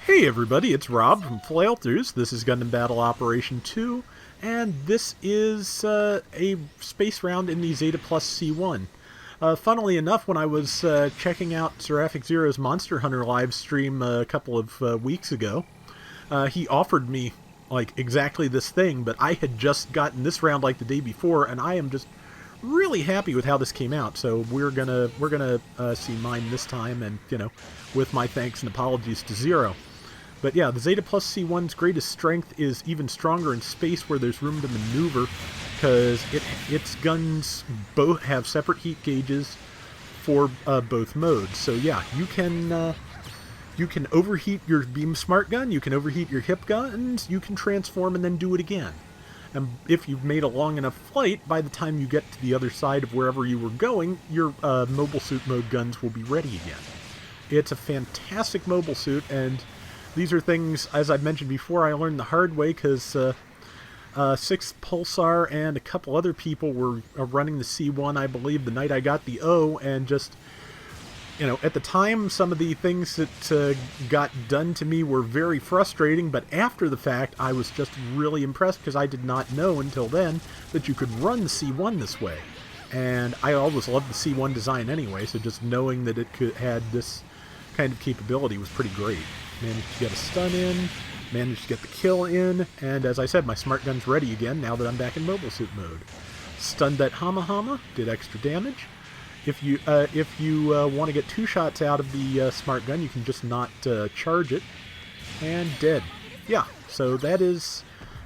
Hey everybody, it's Rob from Flailthroughs. This is Gundam Battle Operation 2, and this is a space round in the Zeta Plus C1. Funnily enough, when I was checking out Seraphic Zero's Monster Hunter live stream a couple of weeks ago, he offered me like exactly this thing, but I had just gotten this round like the day before, and I am just really happy with how this came out. So we're gonna see mine this time, and with my thanks and apologies to Zero. But yeah, the Zeta Plus C1's greatest strength is even stronger in space where there's room to maneuver, because its guns both have separate heat gauges for both modes. So yeah, you can overheat your beam smart gun, you can overheat your hip guns, you can transform and then do it again. And if you've made a long enough flight, by the time you get to the other side of wherever you were going, your mobile suit mode guns will be ready again. It's a fantastic mobile suit, and these are things, as I've mentioned before, I learned the hard way because Six Pulsar and a couple other people were running the C1, I believe, the night I got the O, and just, at the time, some of the things that got done to me were very frustrating, but after the fact, I was just really impressed because I did not know until then that you could run the C1 this way. And I always loved the C1 design anyway, so just knowing that it had this kind of capability was pretty great. Managed to get a stun in, managed to get the kill in, and as I said, my smart gun's ready again now that I'm back in mobile suit mode. Stunned that Hama, did extra damage. If you want to get 2 shots out of the smart gun, you can just not charge it, and dead. Yeah, so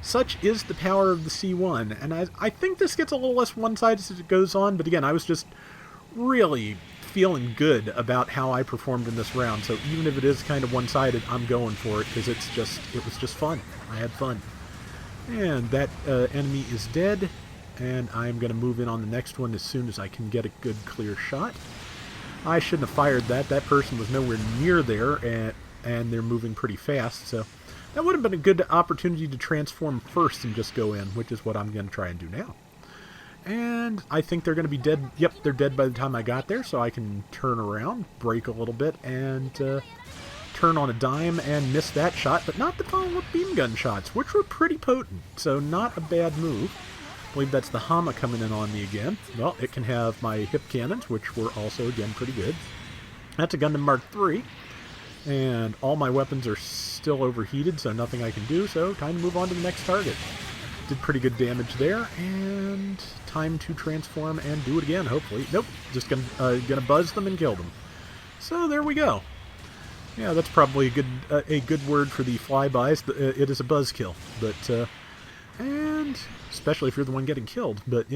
such is the power of the C1, and I think this gets a little less one-sided as it goes on, but again, I was just really feeling good about how I performed in this round, so even if it is kind of one-sided, I'm going for it, because it was just fun. I had fun. And that enemy is dead, and I'm going to move in on the next one as soon as I can get a good clear shot. I shouldn't have fired that. That person was nowhere near there, and they're moving pretty fast, so that would have been a good opportunity to transform first and just go in, which is what I'm going to try and do now. And I think they're going to be dead. Yep, they're dead by the time I got there, so I can turn around, brake a little bit, and turn on a dime and miss that shot, but not the follow-up beam gun shots, which were pretty potent, so not a bad move. I believe that's the Hama coming in on me again. Well, it can have my hip cannons, which were also, again, pretty good. That's a Gundam Mark III, and all my weapons are still overheated, so nothing I can do, so time to move on to the next target. Did pretty good damage there, and time to transform and do it again, hopefully. Nope, just gonna buzz them and kill them. So there we go. Yeah, that's probably a good word for the flybys. It is a buzz kill, but and especially if you're the one getting killed. But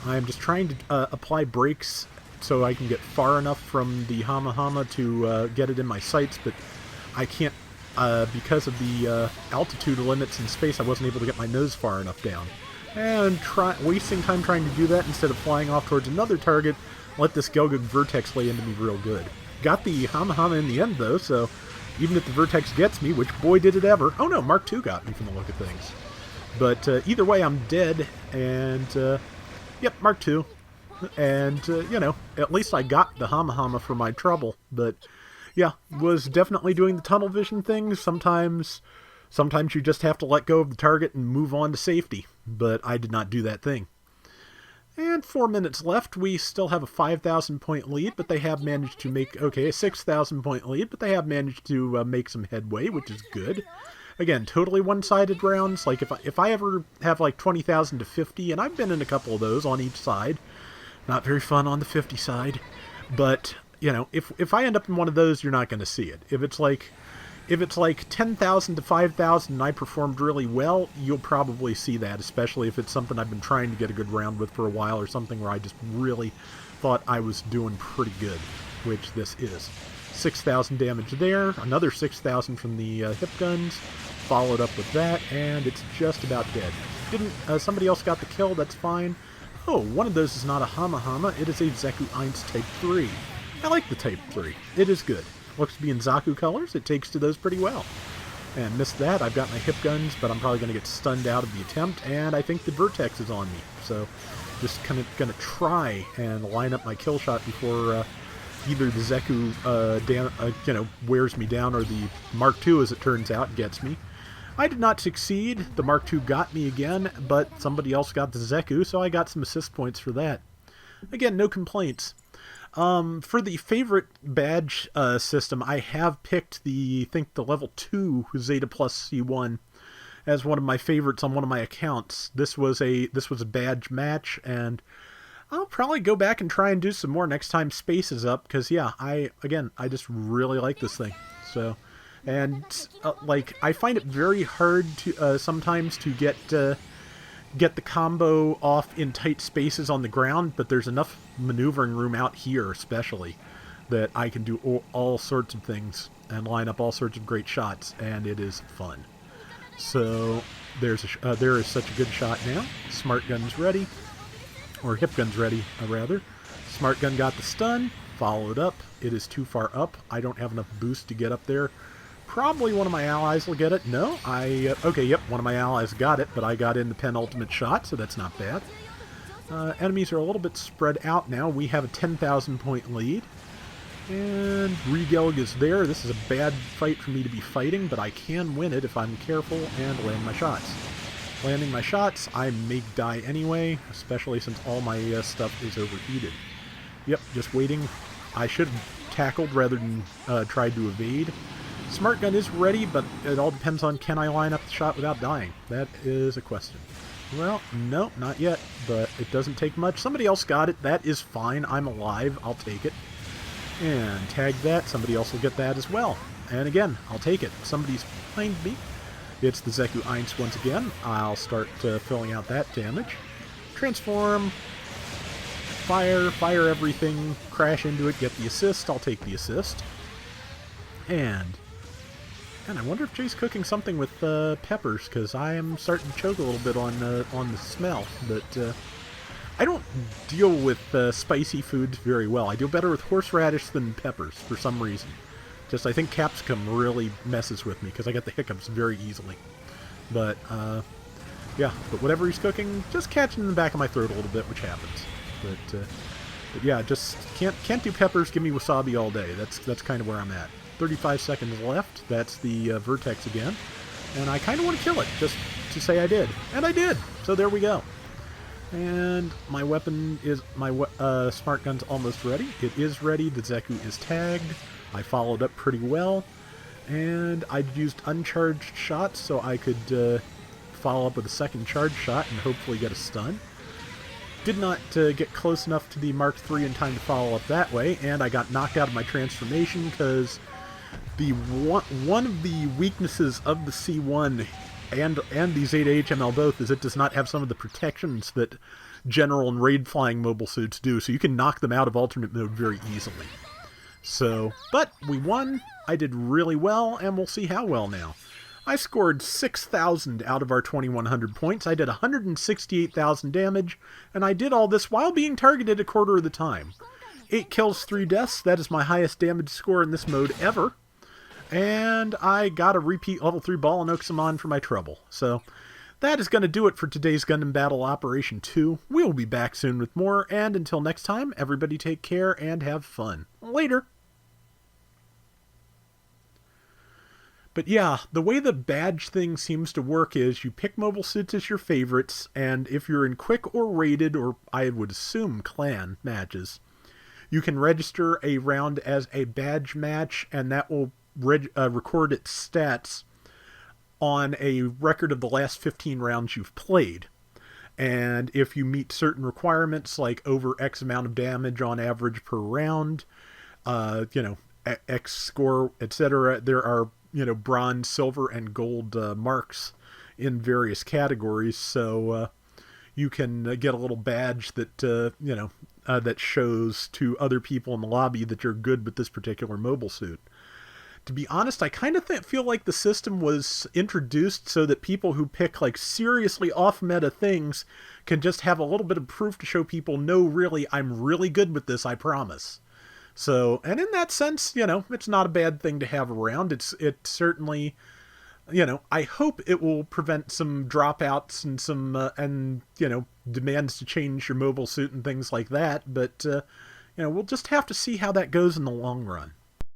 I'm just trying to apply brakes so I can get far enough from the Hama to get it in my sights, but I can't. Because of the altitude limits in space, I wasn't able to get my nose far enough down. And wasting time trying to do that instead of flying off towards another target, let this Gelgug Vertex lay into me real good. Got the Hama in the end, though, so even if the Vertex gets me, which boy did it ever. Oh no, Mark II got me from the look of things. But either way, I'm dead, and yep, Mark II. And, at least I got the Hama for my trouble, but yeah, was definitely doing the tunnel vision thing. Sometimes you just have to let go of the target and move on to safety, but I did not do that thing. And 4 minutes left. We still have a 5,000 point lead, but they have managed to make, a 6,000 point lead, but they have managed to make some headway, which is good. Again, totally one-sided rounds. Like if I ever have like 20,000 to 50, and I've been in a couple of those on each side. Not very fun on the 50 side, but if I end up in one of those, you're not going to see it. If it's like 10,000 to 5,000 and I performed really well, you'll probably see that, especially if it's something I've been trying to get a good round with for a while, or something where I just really thought I was doing pretty good, which this is. 6,000 damage there, another 6,000 from the hip guns, followed up with that, and it's just about dead. Somebody else got the kill, that's fine. Oh, one of those is not a Hama, it is a Zeku 1 Type 3. I like the Type 3. It is good. Looks to be in Zaku colors. It takes to those pretty well. And missed that. I've got my hip guns, but I'm probably going to get stunned out of the attempt, and I think the Vertex is on me. So just kind of going to try and line up my kill shot before either the Zeku wears me down, or the Mark II, as it turns out, gets me. I did not succeed. The Mark II got me again, but somebody else got the Zeku, so I got some assist points for that. Again, no complaints. For the favorite badge system, I have picked the level 2 Zeta Plus C1 as one of my favorites on one of my accounts. This was a badge match, and I'll probably go back and try and do some more next time space is up, because yeah, I just really like this thing. So, and I find it very hard to sometimes to get the combo off in tight spaces on the ground, but there's enough maneuvering room out here especially that I can do all sorts of things and line up all sorts of great shots, and it is fun. So there is such a good shot now. Smart gun's ready, or hip gun's ready, rather. Smart gun got the stun, followed up. It is too far up. I don't have enough boost to get up there. Probably one of my allies will get it. No, okay, yep, one of my allies got it, but I got in the penultimate shot, so that's not bad. Enemies are a little bit spread out now. We have a 10,000 point lead. And Regelg is there. This is a bad fight for me to be fighting, but I can win it if I'm careful and land my shots. Landing my shots, I may die anyway, especially since all my stuff is overheated. Yep, just waiting. I should have tackled rather than tried to evade. Smart gun is ready, but it all depends on, can I line up the shot without dying? That is a question. Well, no, not yet, but it doesn't take much. Somebody else got it. That is fine. I'm alive. I'll take it. And tag that. Somebody else will get that as well. And again, I'll take it. Somebody's behind me. It's the Zeku 1 once again. I'll start filling out that damage. Transform. Fire everything. Crash into it. Get the assist. I'll take the assist. And I wonder if Jay's cooking something with peppers, because I am starting to choke a little bit on the smell. But I don't deal with spicy foods very well. I deal better with horseradish than peppers for some reason. Just I think capsicum really messes with me because I get the hiccups very easily. But yeah, but whatever he's cooking, just catching in the back of my throat a little bit, which happens. But yeah, just can't do peppers. Give me wasabi all day. That's kind of where I'm at. 35 seconds left. That's the vertex again, and I kind of want to kill it just to say I did, and I did. So there we go. And my weapon is smart gun's almost ready. It is ready. The Zeku is tagged. I followed up pretty well, and I used uncharged shots so I could follow up with a second charged shot and hopefully get a stun. Did not get close enough to the Mark III in time to follow up that way, and I got knocked out of my transformation because the one of the weaknesses of the C1 and the Zeta HML both is it does not have some of the protections that general and raid flying mobile suits do, so you can knock them out of alternate mode very easily. So, but we won. I did really well, and we'll see how well now. I scored 6,000 out of our 2,100 points. I did 168,000 damage, and I did all this while being targeted a quarter of the time. 8 kills, 3 deaths. That is my highest damage score in this mode ever. And I got a repeat level 3 ball and Oxamon for my trouble. So that is going to do it for today's Gundam Battle Operation 2. We will be back soon with more, and until next time, everybody take care and have fun. Later! But yeah, the way the badge thing seems to work is you pick mobile suits as your favorites, and if you're in quick or rated, or I would assume clan matches, you can register a round as a badge match, and that will record its stats on a record of the last 15 rounds you've played. And if you meet certain requirements, like over X amount of damage on average per round, X score, etc., there are, bronze, silver, and gold marks in various categories. So you can get a little badge that, that shows to other people in the lobby that you're good with this particular mobile suit. To be honest, I kind of feel like the system was introduced so that people who pick like seriously off-meta things can just have a little bit of proof to show people, no, really, I'm really good with this, I promise. So, and in that sense, it's not a bad thing to have around. It certainly, I hope it will prevent some dropouts and some, demands to change your mobile suit and things like that. But, We'll just have to see how that goes in the long run.